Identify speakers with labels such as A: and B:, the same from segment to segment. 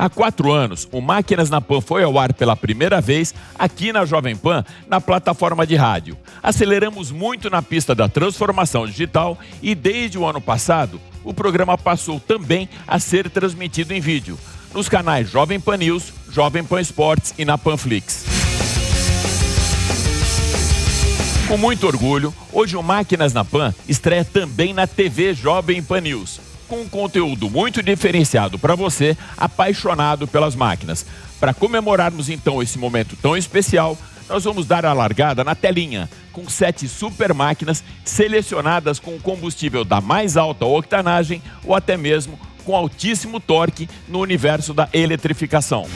A: Há 4 anos, o Máquinas na Pan foi ao ar pela primeira vez aqui na Jovem Pan, na plataforma de rádio. Aceleramos muito na pista da transformação digital e desde o ano passado, o programa passou também a ser transmitido em vídeo, nos canais Jovem Pan News, Jovem Pan Esportes e na Panflix. Com muito orgulho, hoje o Máquinas na Pan estreia também na TV Jovem Pan News, com um conteúdo muito diferenciado para você, apaixonado pelas máquinas. Para comemorarmos então esse momento tão especial, nós vamos dar a largada na telinha, com 7 super máquinas selecionadas com combustível da mais alta octanagem ou até mesmo com altíssimo torque no universo da eletrificação.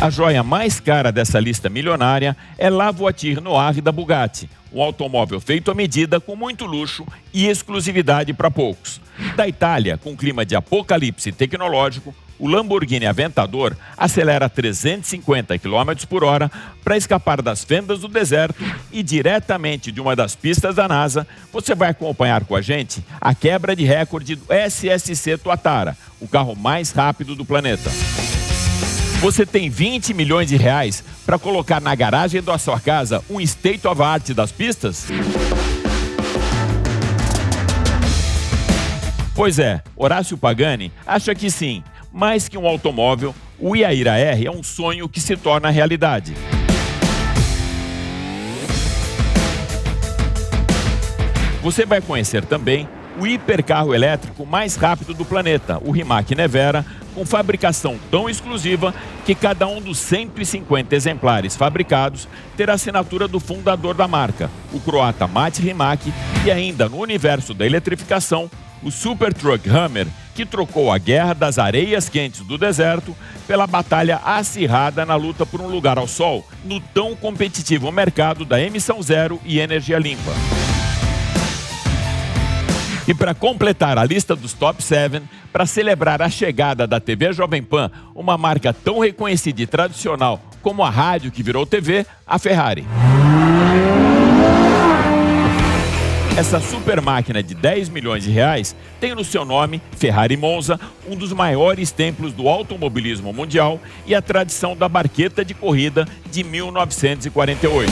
A: A joia mais cara dessa lista milionária é La Voiture Noire da Bugatti, um automóvel feito à medida com muito luxo e exclusividade para poucos. Da Itália, com clima de apocalipse tecnológico, o Lamborghini Aventador acelera 350 km por hora para escapar das fendas do deserto e diretamente de uma das pistas da NASA, você vai acompanhar com a gente a quebra de recorde do SSC Tuatara, o carro mais rápido do planeta. Você tem 20 milhões de reais para colocar na garagem da sua casa um state of art das pistas? Pois é, Horácio Pagani acha que sim. Mais que um automóvel, o Iaira R é um sonho que se torna realidade. Você vai conhecer também o hipercarro elétrico mais rápido do planeta, o Rimac Nevera, com fabricação tão exclusiva que cada um dos 150 exemplares fabricados terá a assinatura do fundador da marca, o croata Mate Rimac, e ainda no universo da eletrificação, o Super Truck Hummer, que trocou a guerra das areias quentes do deserto pela batalha acirrada na luta por um lugar ao sol, no tão competitivo mercado da emissão zero e energia limpa. E para completar a lista dos Top 7, para celebrar a chegada da TV Jovem Pan, uma marca tão reconhecida e tradicional como a rádio que virou TV, a Ferrari. Essa super máquina de 10 milhões de reais tem no seu nome Ferrari Monza, um dos maiores templos do automobilismo mundial e a tradição da barqueta de corrida de 1948.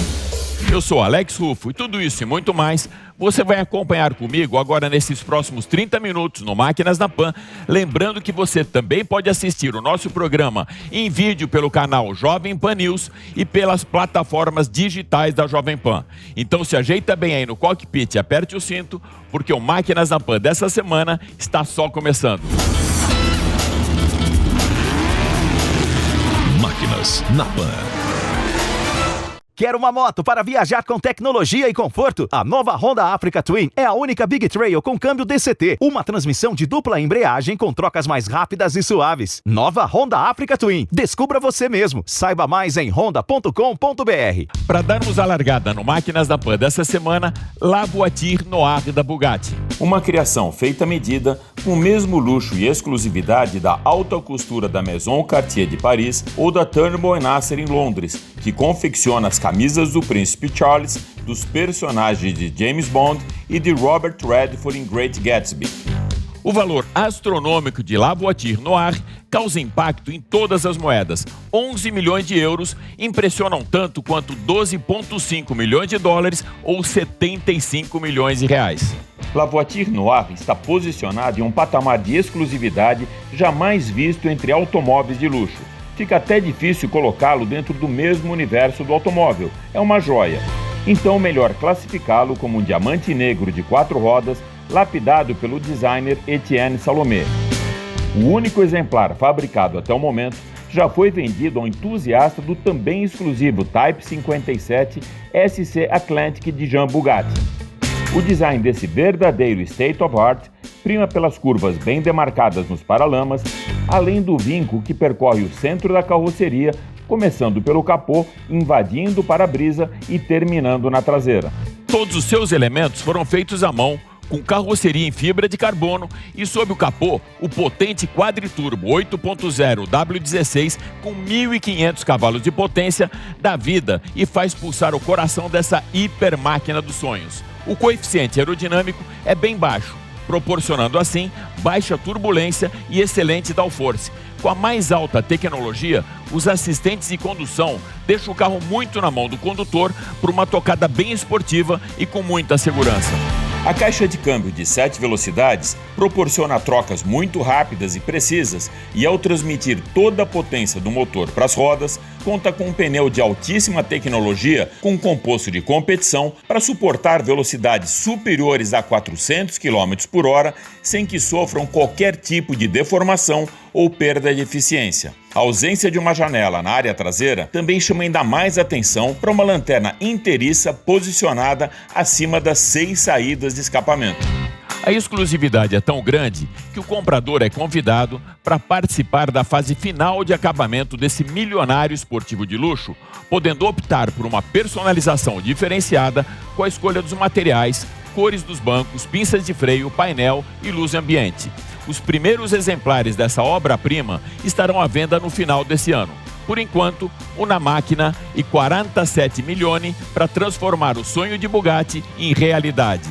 A: Eu sou Alex Rufo e tudo isso e muito mais você vai acompanhar comigo agora nesses próximos 30 minutos no Máquinas na Pan. Lembrando que você também pode assistir o nosso programa em vídeo pelo canal Jovem Pan News e pelas plataformas digitais da Jovem Pan. Então se ajeita bem aí no cockpit e aperte o cinto, porque o Máquinas na Pan dessa semana está só começando.
B: Máquinas na Pan.
C: Quer uma moto para viajar com tecnologia e conforto? A nova Honda Africa Twin é a única Big Trail com câmbio DCT, uma transmissão de dupla embreagem com trocas mais rápidas e suaves. Nova Honda Africa Twin. Descubra você mesmo. Saiba mais em honda.com.br.
A: Para darmos a largada no Máquinas da Pan dessa semana, La Voiture Noire da Bugatti. Uma criação feita à medida, com o mesmo luxo e exclusividade da alta costura da Maison Cartier de Paris ou da Turnbull & Nasser em Londres, que confecciona as camisas do Príncipe Charles, dos personagens de James Bond e de Robert Redford em Great Gatsby. O valor astronômico de La Voiture Noire causa impacto em todas as moedas. 11 milhões de euros impressionam tanto quanto 12,5 milhões de dólares ou 75 milhões de reais. La Voiture Noire está posicionada em um patamar de exclusividade jamais visto entre automóveis de luxo. Fica até difícil colocá-lo dentro do mesmo universo do automóvel. É uma joia. Então, melhor classificá-lo como um diamante negro de 4 rodas, lapidado pelo designer Etienne Salomé. O único exemplar fabricado até o momento já foi vendido ao entusiasta do também exclusivo Type 57 SC Atlantic de Jean Bugatti. O design desse verdadeiro state of art prima pelas curvas bem demarcadas nos paralamas, além do vinco que percorre o centro da carroceria, começando pelo capô, invadindo o para-brisa e terminando na traseira. Todos os seus elementos foram feitos à mão, com carroceria em fibra de carbono e sob o capô, o potente quadriturbo 8.0 W16 com 1.500 cavalos de potência dá vida e faz pulsar o coração dessa hiper máquina dos sonhos. O coeficiente aerodinâmico é bem baixo, proporcionando assim baixa turbulência e excelente downforce, Com a mais alta tecnologia, os assistentes de condução deixam o carro muito na mão do condutor por uma tocada bem esportiva e com muita segurança. A caixa de câmbio de 7 velocidades proporciona trocas muito rápidas e precisas e, ao transmitir toda a potência do motor para as rodas, conta com um pneu de altíssima tecnologia com um composto de competição para suportar velocidades superiores a 400 km por hora sem que sofram qualquer tipo de deformação ou perda de eficiência. A ausência de uma janela na área traseira também chama ainda mais atenção para uma lanterna inteiriça posicionada acima das 6 saídas de escapamento. A exclusividade é tão grande que o comprador é convidado para participar da fase final de acabamento desse milionário esportivo de luxo, podendo optar por uma personalização diferenciada com a escolha dos materiais, cores dos bancos, pinças de freio, painel e luz ambiente. Os primeiros exemplares dessa obra-prima estarão à venda no final desse ano. Por enquanto, uma máquina e 47 milhões para transformar o sonho de Bugatti em realidade.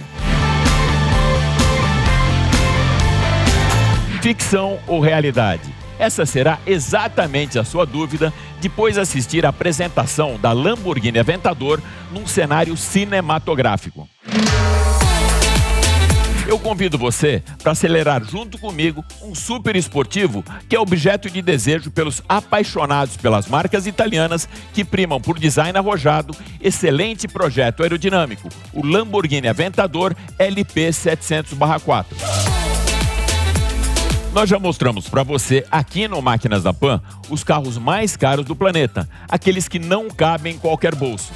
A: Ficção ou realidade? Essa será exatamente a sua dúvida depois de assistir à apresentação da Lamborghini Aventador num cenário cinematográfico. Eu convido você para acelerar junto comigo um super esportivo que é objeto de desejo pelos apaixonados pelas marcas italianas que primam por design arrojado, excelente projeto aerodinâmico, o Lamborghini Aventador LP 700/4. Nós já mostramos para você, aqui no Máquinas da Pan, os carros mais caros do planeta, aqueles que não cabem em qualquer bolso.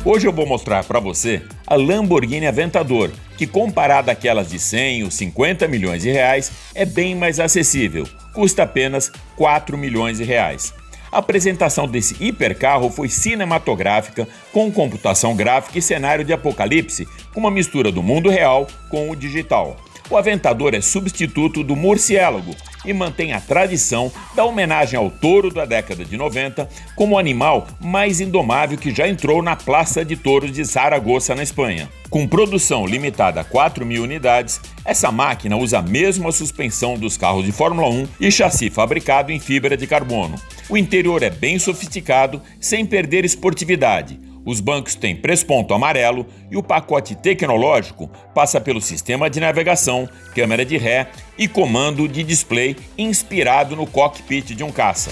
A: Hoje eu vou mostrar para você a Lamborghini Aventador, que comparada àquelas de 100 ou 50 milhões de reais, é bem mais acessível, custa apenas 4 milhões de reais. A apresentação desse hipercarro foi cinematográfica, com computação gráfica e cenário de apocalipse, com uma mistura do mundo real com o digital. O Aventador é substituto do Murciélago e mantém a tradição da homenagem ao touro da década de 90 como o animal mais indomável que já entrou na Praça de Touros de Zaragoza, na Espanha. Com produção limitada a 4.000 unidades, essa máquina usa a mesma suspensão dos carros de Fórmula 1 e chassi fabricado em fibra de carbono. O interior é bem sofisticado, sem perder esportividade. Os bancos têm presponto amarelo e o pacote tecnológico passa pelo sistema de navegação, câmera de ré e comando de display inspirado no cockpit de um caça.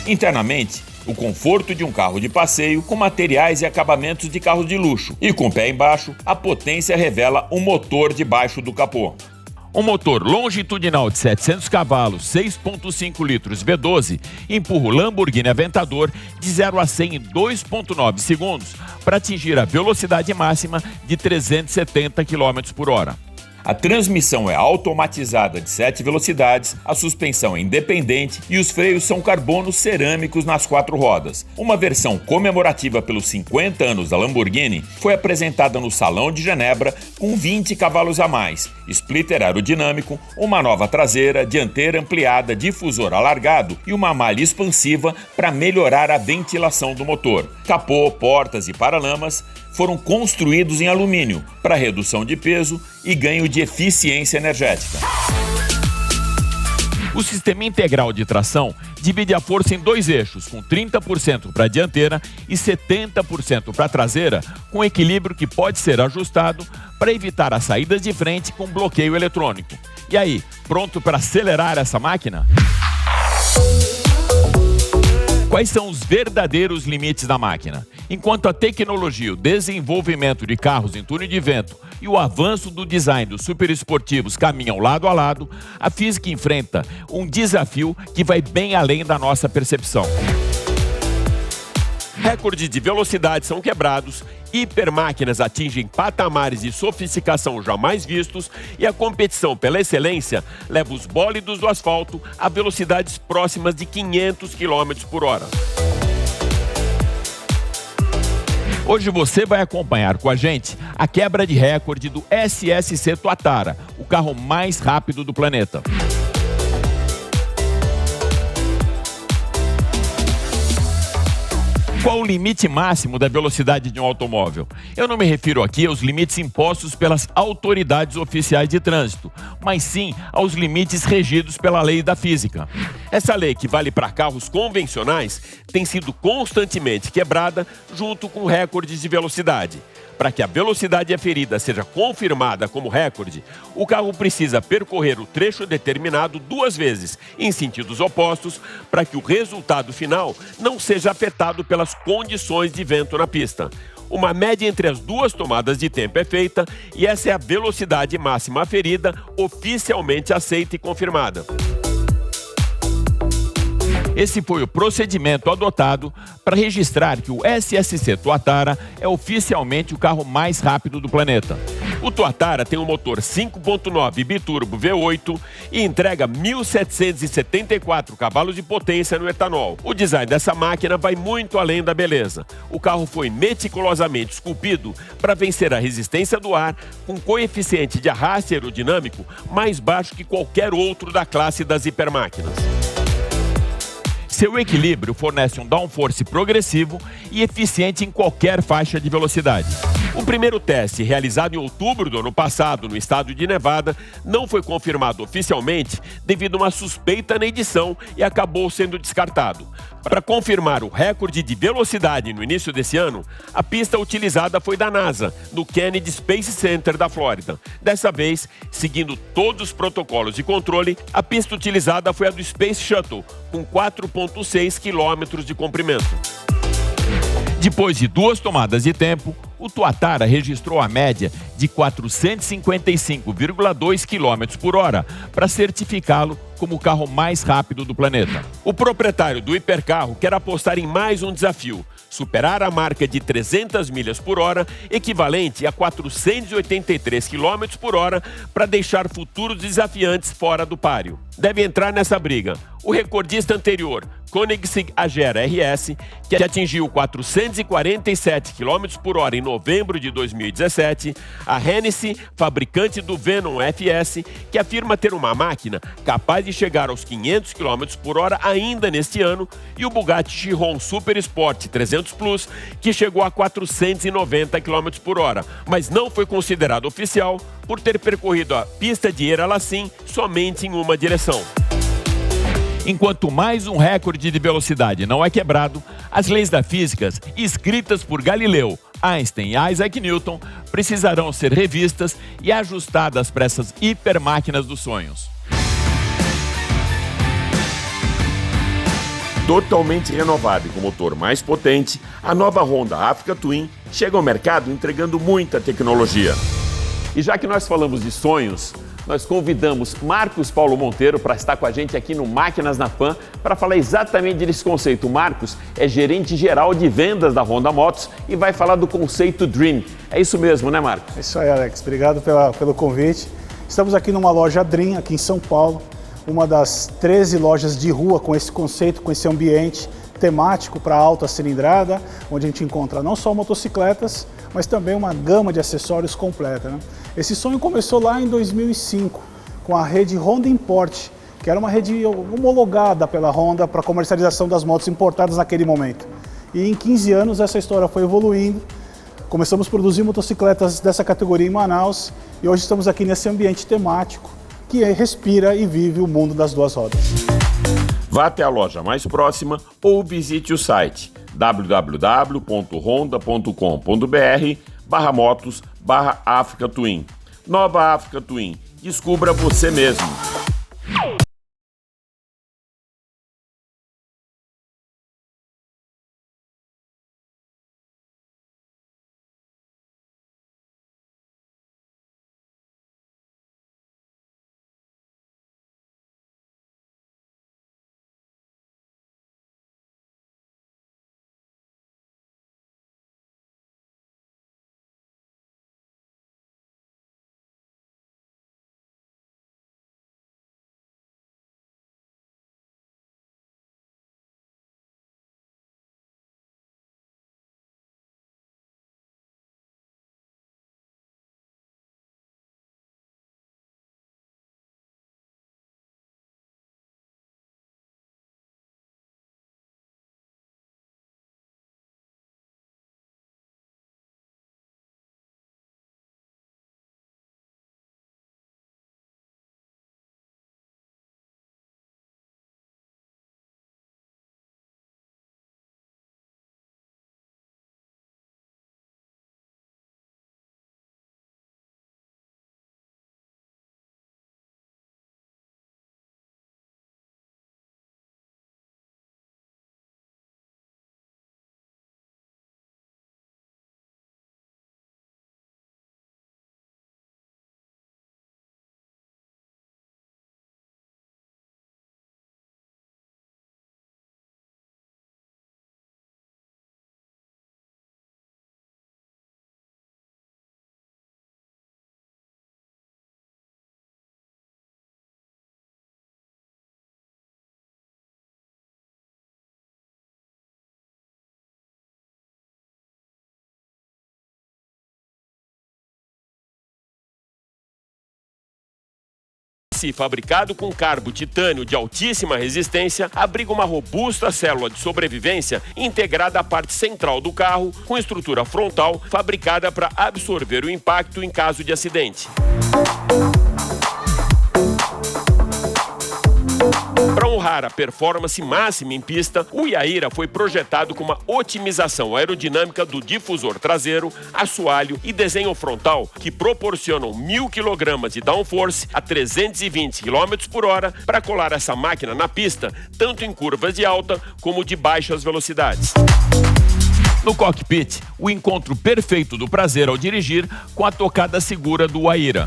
A: Internamente, o conforto de um carro de passeio com materiais e acabamentos de carros de luxo. E com o pé embaixo, a potência revela um motor debaixo do capô. Um motor longitudinal de 700 cavalos, 6,5 litros V12, empurra o Lamborghini Aventador de 0 a 100 em 2,9 segundos para atingir a velocidade máxima de 370 km por hora. A transmissão é automatizada de 7 velocidades, a suspensão é independente e os freios são carbonos cerâmicos nas 4 rodas. Uma versão comemorativa pelos 50 anos da Lamborghini foi apresentada no Salão de Genebra com 20 cavalos a mais, splitter aerodinâmico, uma nova traseira, dianteira ampliada, difusor alargado e uma malha expansiva para melhorar a ventilação do motor. Capô, portas e paralamas foram construídos em alumínio para redução de peso e ganho de eficiência energética. O sistema integral de tração divide a força em 2 eixos, com 30% para a dianteira e 70% para a traseira, com equilíbrio que pode ser ajustado para evitar as saídas de frente com bloqueio eletrônico. E aí, pronto para acelerar essa máquina? Quais são os verdadeiros limites da máquina? Enquanto a tecnologia, o desenvolvimento de carros em túnel de vento e o avanço do design dos superesportivos caminham lado a lado, a física enfrenta um desafio que vai bem além da nossa percepção. Recordes de velocidade são quebrados, hipermáquinas atingem patamares de sofisticação jamais vistos e a competição pela excelência leva os bólidos do asfalto a velocidades próximas de 500 km por hora. Hoje você vai acompanhar com a gente a quebra de recorde do SSC Tuatara, o carro mais rápido do planeta. Qual o limite máximo da velocidade de um automóvel? Eu não me refiro aqui aos limites impostos pelas autoridades oficiais de trânsito, mas sim aos limites regidos pela lei da física. Essa lei, que vale para carros convencionais, tem sido constantemente quebrada junto com recordes de velocidade. Para que a velocidade aferida seja confirmada como recorde, o carro precisa percorrer o trecho determinado 2 vezes, em sentidos opostos, para que o resultado final não seja afetado pelas condições de vento na pista. Uma média entre as 2 tomadas de tempo é feita e essa é a velocidade máxima aferida oficialmente aceita e confirmada. Esse foi o procedimento adotado para registrar que o SSC Tuatara é oficialmente o carro mais rápido do planeta. O Tuatara tem um motor 5.9 biturbo V8 e entrega 1.774 cavalos de potência no etanol. O design dessa máquina vai muito além da beleza. O carro foi meticulosamente esculpido para vencer a resistência do ar com coeficiente de arraste aerodinâmico mais baixo que qualquer outro da classe das hipermáquinas. Seu equilíbrio fornece um downforce progressivo e eficiente em qualquer faixa de velocidade. O primeiro teste, realizado em outubro do ano passado no estado de Nevada, não foi confirmado oficialmente devido a uma suspeita na edição e acabou sendo descartado. Para confirmar o recorde de velocidade no início desse ano, a pista utilizada foi da NASA, no Kennedy Space Center da Flórida. Dessa vez, seguindo todos os protocolos de controle, a pista utilizada foi a do Space Shuttle, com 4,6 km de comprimento. Depois de 2 tomadas de tempo, o Tuatara registrou a média de 455,2 km por hora para certificá-lo como o carro mais rápido do planeta. O proprietário do hipercarro quer apostar em mais um desafio: superar a marca de 300 milhas por hora, equivalente a 483 km por hora, para deixar futuros desafiantes fora do páreo. Deve entrar nessa briga o recordista anterior, Koenigsegg Agera RS, que atingiu 447 km por hora em novembro de 2017, a Hennessy, fabricante do Venom FS, que afirma ter uma máquina capaz de chegar aos 500 km por hora ainda neste ano, e o Bugatti Chiron Super Sport 300 Plus, que chegou a 490 km por hora, mas não foi considerado oficial por ter percorrido a pista de Era-Lacim somente em uma direção. Enquanto mais um recorde de velocidade não é quebrado, as leis da física, escritas por Galileu, Einstein e Isaac Newton, precisarão ser revistas e ajustadas para essas hipermáquinas dos sonhos.
B: Totalmente renovada e com motor mais potente, a nova Honda Africa Twin chega ao mercado entregando muita tecnologia. E já que nós falamos de sonhos, nós convidamos Marcos Paulo Monteiro para estar com a gente aqui no Máquinas na Pan para falar exatamente desse conceito. O Marcos é gerente geral de vendas da Honda Motos e vai falar do conceito Dream. É isso mesmo, né, Marcos?
D: É isso aí, Alex. Obrigado pelo convite. Estamos aqui numa loja Dream, aqui em São Paulo, uma das 13 lojas de rua com esse conceito, com esse ambiente temático para alta cilindrada, onde a gente encontra não só motocicletas, mas também uma gama de acessórios completa, né? Esse sonho começou lá em 2005, com a rede Honda Import, que era uma rede homologada pela Honda para comercialização das motos importadas naquele momento. E em 15 anos essa história foi evoluindo, começamos a produzir motocicletas dessa categoria em Manaus e hoje estamos aqui nesse ambiente temático que respira e vive o mundo das 2 rodas.
B: Vá até a loja mais próxima ou visite o site www.honda.com.br/motos/Africa Twin. Nova Africa Twin. Descubra você mesmo. chassi fabricado com carbo titânio de altíssima resistência abriga uma robusta célula de sobrevivência integrada à parte central do carro, com estrutura frontal fabricada para absorver o impacto em caso de acidente. Para honrar a performance máxima em pista, o Yaira foi projetado com uma otimização aerodinâmica do difusor traseiro, assoalho e desenho frontal que proporcionam 1.000 kg de downforce a 320 km por hora para colar essa máquina na pista, tanto em curvas de alta como de baixas velocidades. No cockpit, o encontro perfeito do prazer ao dirigir com a tocada segura do Yaira.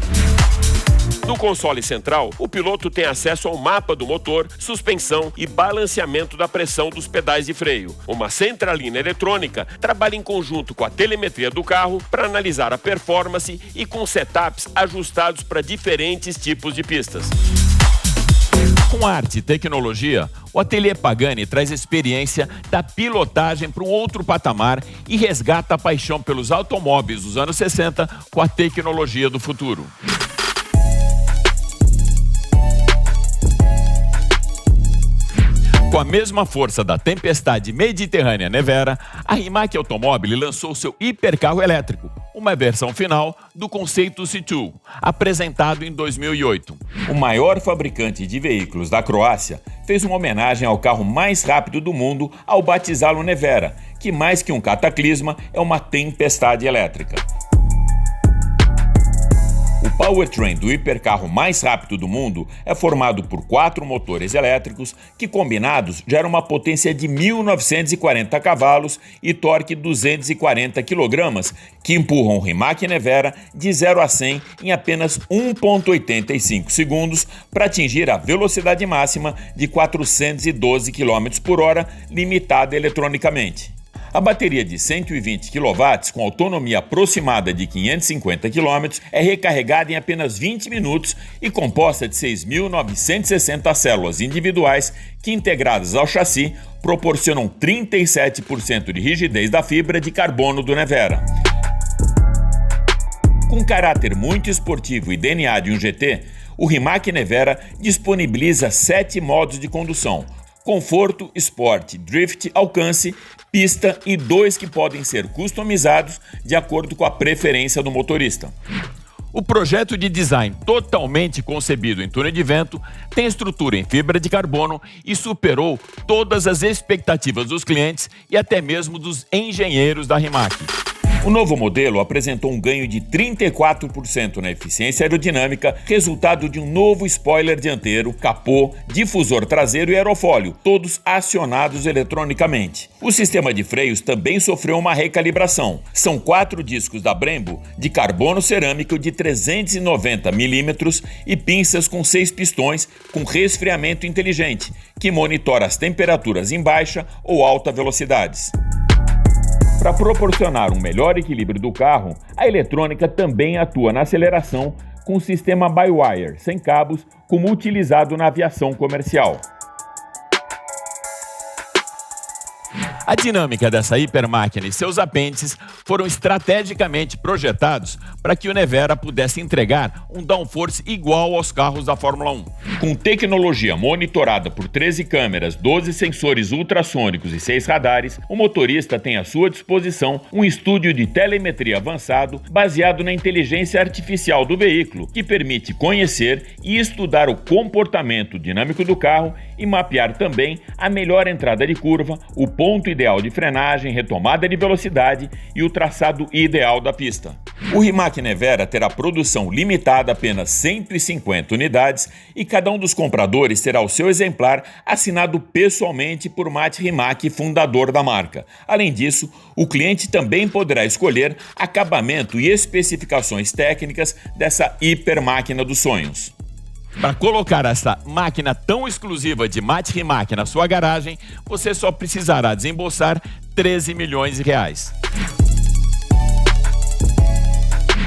B: No console central, o piloto tem acesso ao mapa do motor, suspensão e balanceamento da pressão dos pedais de freio. Uma centralina eletrônica trabalha em conjunto com a telemetria do carro para analisar a performance e com setups ajustados para diferentes tipos de pistas. Com arte e tecnologia, o Ateliê Pagani traz experiência da pilotagem para um outro patamar e resgata a paixão pelos automóveis dos anos 60 com a tecnologia do futuro. Com a mesma força da tempestade mediterrânea Nevera, a Rimac Automobile lançou seu hipercarro elétrico, uma versão final do conceito C2, apresentado em 2008.
A: O maior fabricante de veículos da Croácia fez uma homenagem ao carro mais rápido do mundo ao batizá-lo Nevera, que mais que um cataclisma é uma tempestade elétrica. O powertrain do hipercarro mais rápido do mundo é formado por 4 motores elétricos que, combinados, geram uma potência de 1.940 cavalos e torque 240 kg, que empurram o Rimac Nevera de 0 a 100 em apenas 1,85 segundos para atingir a velocidade máxima de 412 km por hora, limitada eletronicamente. A bateria de 120 kW, com autonomia aproximada de 550 km, é recarregada em apenas 20 minutos e composta de 6.960 células individuais que, integradas ao chassi, proporcionam 37% de rigidez da fibra de carbono do Nevera. Com caráter muito esportivo e DNA de um GT, o Rimac Nevera disponibiliza 7 modos de condução: conforto, esporte, drift, alcance, pista e 2 que podem ser customizados de acordo com a preferência do motorista.
B: O projeto de design totalmente concebido em túnel de vento tem estrutura em fibra de carbono e superou todas as expectativas dos clientes e até mesmo dos engenheiros da Rimac.
A: O novo modelo apresentou um ganho de 34% na eficiência aerodinâmica, resultado de um novo spoiler dianteiro, capô, difusor traseiro e aerofólio, todos acionados eletronicamente. O sistema de freios também sofreu uma recalibração. São 4 discos da Brembo de carbono cerâmico de 390 mm e pinças com 6 pistões com resfriamento inteligente, que monitora as temperaturas em baixa ou alta velocidades. Para proporcionar um melhor equilíbrio do carro, a eletrônica também atua na aceleração com o sistema by-wire, sem cabos, como utilizado na aviação comercial.
B: A dinâmica dessa hipermáquina e seus apêndices foram estrategicamente projetados para que o Nevera pudesse entregar um downforce igual aos carros da Fórmula 1.
A: Com tecnologia monitorada por 13 câmeras, 12 sensores ultrassônicos e 6 radares, o motorista tem à sua disposição um estúdio de telemetria avançado baseado na inteligência artificial do veículo, que permite conhecer e estudar o comportamento dinâmico do carro e mapear também a melhor entrada de curva, o ponto ideal de frenagem, retomada de velocidade e o traçado ideal da pista. O Rimac Nevera terá produção limitada a apenas 150 unidades e cada um dos compradores terá o seu exemplar assinado pessoalmente por Mate Rimac, fundador da marca. Além disso, o cliente também poderá escolher acabamento e especificações técnicas dessa hipermáquina dos sonhos.
B: Para colocar essa máquina tão exclusiva de Mate Rimac na sua garagem, você só precisará desembolsar 13 milhões de reais.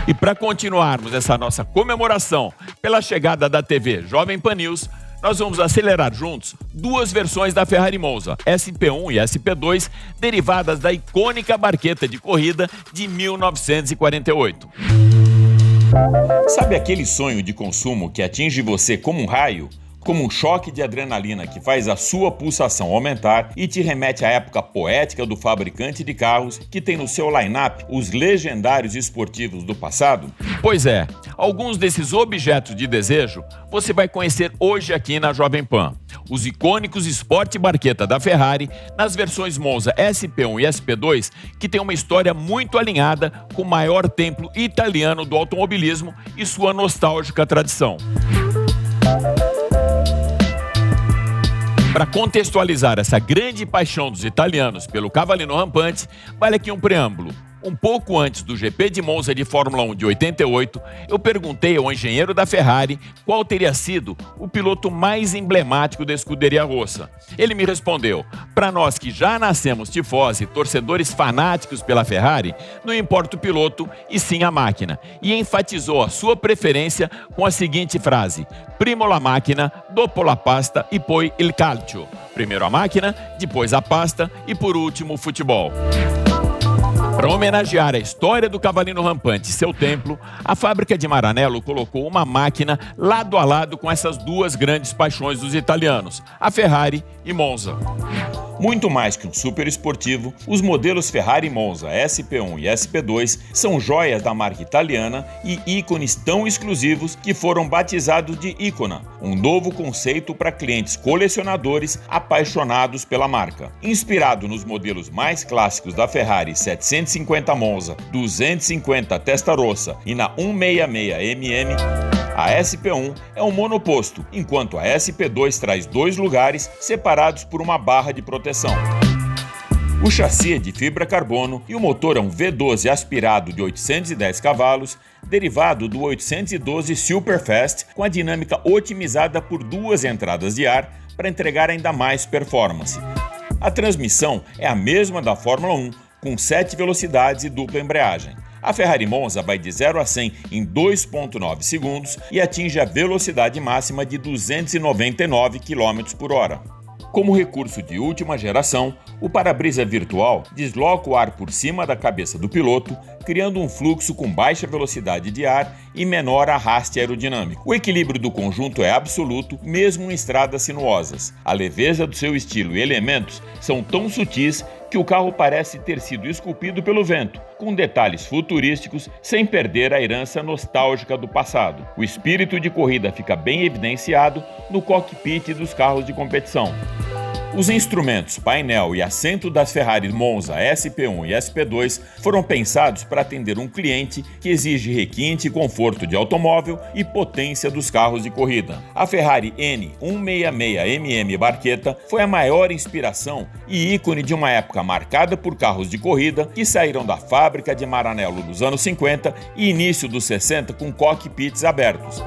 B: E para continuarmos essa nossa comemoração pela chegada da TV Jovem Pan News, nós vamos acelerar juntos 2 versões da Ferrari Monza, SP1 e SP2, derivadas da icônica barqueta de corrida de 1948.
A: Sabe aquele sonho de consumo que atinge você como um raio? Como um choque de adrenalina que faz a sua pulsação aumentar e te remete à época poética do fabricante de carros que tem no seu line-up os legendários esportivos do passado? Pois é, alguns desses objetos de desejo você vai conhecer hoje aqui na Jovem Pan. Os icônicos Sport Barchetta da Ferrari nas versões Monza SP1 e SP2, que tem uma história muito alinhada com o maior templo italiano do automobilismo e sua nostálgica tradição. Para contextualizar essa grande paixão dos italianos pelo Cavallino Rampante, vale aqui um preâmbulo. Um pouco antes do GP de Monza de Fórmula 1 de 88, eu perguntei ao engenheiro da Ferrari qual teria sido o piloto mais emblemático da escuderia rossa. Ele me respondeu: para nós que já nascemos tifosi, torcedores fanáticos pela Ferrari, não importa o piloto e sim a máquina. E enfatizou a sua preferência com a seguinte frase: primo la macchina, dopo la pasta e poi il calcio. Primeiro a máquina, depois a pasta e por último o futebol. Para homenagear a história do Cavallino Rampante e seu templo, a fábrica de Maranello colocou uma máquina lado a lado com essas duas grandes paixões dos italianos, a Ferrari e Monza. Muito mais que um super esportivo, os modelos Ferrari Monza SP1 e SP2 são joias da marca italiana e ícones tão exclusivos que foram batizados de Icona, um novo conceito para clientes colecionadores apaixonados pela marca. Inspirado nos modelos mais clássicos da Ferrari 750 Monza, 250 Testarossa e na 166mm, a SP1 é um monoposto, enquanto a SP2 traz dois lugares separados por uma barra de proteção. O chassi é de fibra carbono e o motor é um V12 aspirado de 810 cavalos, derivado do 812 Superfast, com a dinâmica otimizada por duas entradas de ar para entregar ainda mais performance. A transmissão é a mesma da Fórmula 1, com 7 velocidades e dupla embreagem. A Ferrari Monza vai de 0 a 100 em 2,9 segundos e atinge a velocidade máxima de 299 km/h. Como recurso de última geração, o para-brisa virtual desloca o ar por cima da cabeça do piloto, criando um fluxo com baixa velocidade de ar e menor arraste aerodinâmico. O equilíbrio do conjunto é absoluto, mesmo em estradas sinuosas. A leveza do seu estilo e elementos são tão sutis que o carro parece ter sido esculpido pelo vento, com detalhes futurísticos sem perder a herança nostálgica do passado. O espírito de corrida fica bem evidenciado no cockpit dos carros de competição. Os instrumentos, painel e assento das Ferrari Monza SP1 e SP2 foram pensados para atender um cliente que exige requinte e conforto de automóvel e potência dos carros de corrida. A Ferrari N166mm Barchetta foi a maior inspiração e ícone de uma época marcada por carros de corrida que saíram da fábrica de Maranello nos anos 50 e início dos 60 com cockpits abertos.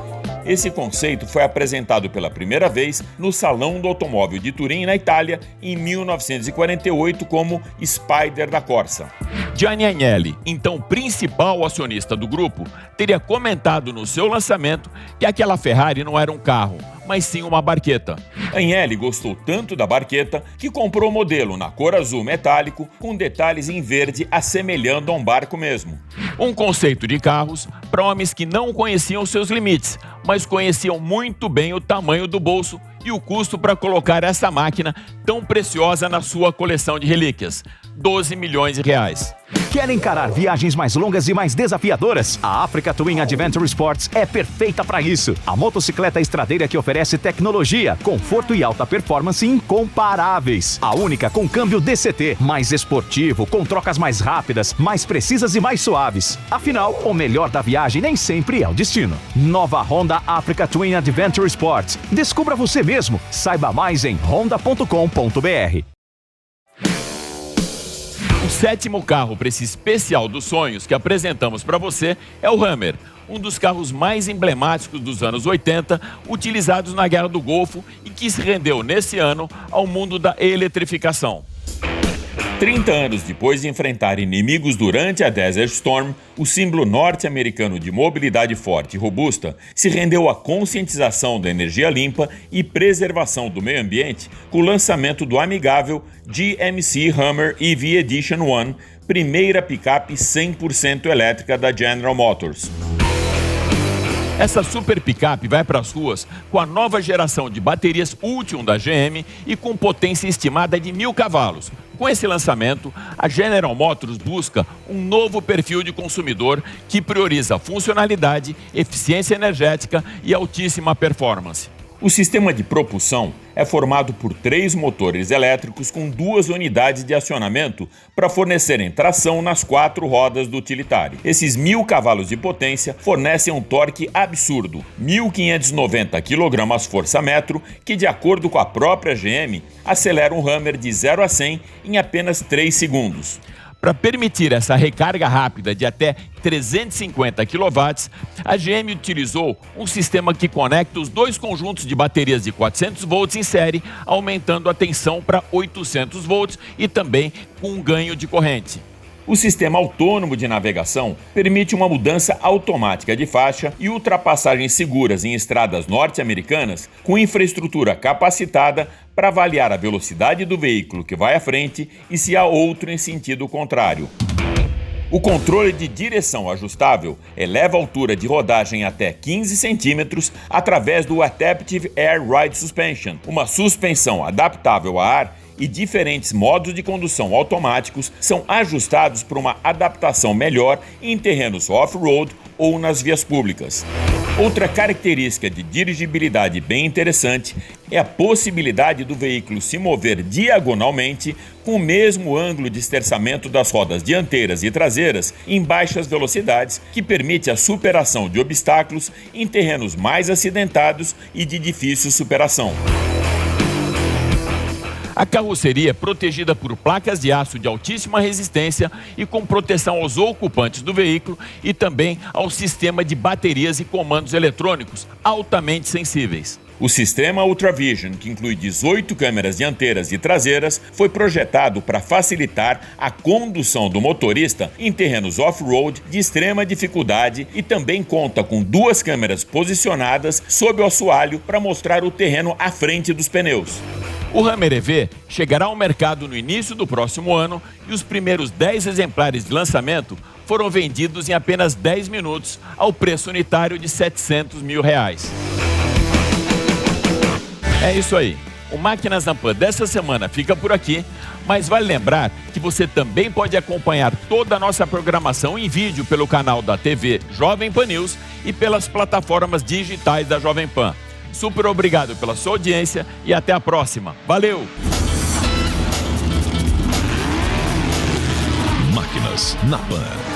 A: Esse conceito foi apresentado pela primeira vez no Salão do Automóvel de Turim, na Itália, em 1948 como Spider da Corsa. Gianni Agnelli, então principal acionista do grupo, teria comentado no seu lançamento que aquela Ferrari não era um carro, mas sim uma Barchetta. Agnelli gostou tanto da Barchetta que comprou o modelo na cor azul metálico com detalhes em verde assemelhando a um barco mesmo. Um conceito de carros para homens que não conheciam seus limites, mas conheciam muito bem o tamanho do bolso e o custo para colocar essa máquina tão preciosa na sua coleção de relíquias: 12 milhões de reais.
C: Quer encarar viagens mais longas e mais desafiadoras? A Africa Twin Adventure Sports é perfeita para isso. A motocicleta estradeira que oferece tecnologia, conforto e alta performance incomparáveis. A única com câmbio DCT, mais esportivo, com trocas mais rápidas, mais precisas e mais suaves. Afinal, o melhor da viagem nem sempre é o destino. Nova Honda Africa Twin Adventure Sports. Descubra você mesmo. Saiba mais em honda.com.br.
A: O sétimo carro para esse especial dos sonhos que apresentamos para você é o Hummer, um dos carros mais emblemáticos dos anos 80, utilizados na Guerra do Golfo e que se rendeu nesse ano ao mundo da eletrificação. 30 anos depois de enfrentar inimigos durante a Desert Storm, o símbolo norte-americano de mobilidade forte e robusta se rendeu à conscientização da energia limpa e preservação do meio ambiente com o lançamento do amigável GMC Hummer EV Edition One, primeira picape 100% elétrica da General Motors. Essa super picape vai para as ruas com a nova geração de baterias Ultium da GM e com potência estimada de 1.000 cavalos. Com esse lançamento, a General Motors busca um novo perfil de consumidor que prioriza funcionalidade, eficiência energética e altíssima performance.
B: O sistema de propulsão é formado por 3 motores elétricos com 2 unidades de acionamento para fornecerem tração nas 4 rodas do utilitário. Esses 1.000 cavalos de potência fornecem um torque absurdo, 1.590 kgfm, que, de acordo com a própria GM, acelera um Hummer de 0 a 100 em apenas 3 segundos.
A: Para permitir essa recarga rápida de até 350 kW, a GM utilizou um sistema que conecta os 2 conjuntos de baterias de 400 volts em série, aumentando a tensão para 800 volts e também com um ganho de corrente.
B: O sistema autônomo de navegação permite uma mudança automática de faixa e ultrapassagens seguras em estradas norte-americanas com infraestrutura capacitada para avaliar a velocidade do veículo que vai à frente e se há outro em sentido contrário. O controle de direção ajustável eleva a altura de rodagem até 15 centímetros através do Adaptive Air Ride Suspension, uma suspensão adaptável a ar, e diferentes modos de condução automáticos são ajustados para uma adaptação melhor em terrenos off-road ou nas vias públicas. Outra característica de dirigibilidade bem interessante é a possibilidade do veículo se mover diagonalmente com o mesmo ângulo de esterçamento das rodas dianteiras e traseiras em baixas velocidades, que permite a superação de obstáculos em terrenos mais acidentados e de difícil superação.
A: A carroceria é protegida por placas de aço de altíssima resistência e com proteção aos ocupantes do veículo e também ao sistema de baterias e comandos eletrônicos altamente sensíveis.
B: O sistema Ultravision, que inclui 18 câmeras dianteiras e traseiras, foi projetado para facilitar a condução do motorista em terrenos off-road de extrema dificuldade e também conta com 2 câmeras posicionadas sob o assoalho para mostrar o terreno à frente dos pneus.
A: O Hummer EV chegará ao mercado no início do próximo ano e os primeiros 10 exemplares de lançamento foram vendidos em apenas 10 minutos ao preço unitário de R$700 mil. É isso aí. O Máquinas na Pan dessa semana fica por aqui, mas vale lembrar que você também pode acompanhar toda a nossa programação em vídeo pelo canal da TV Jovem Pan News e pelas plataformas digitais da Jovem Pan. Super obrigado pela sua audiência e até a próxima. Valeu!
E: Máquinas na Pan.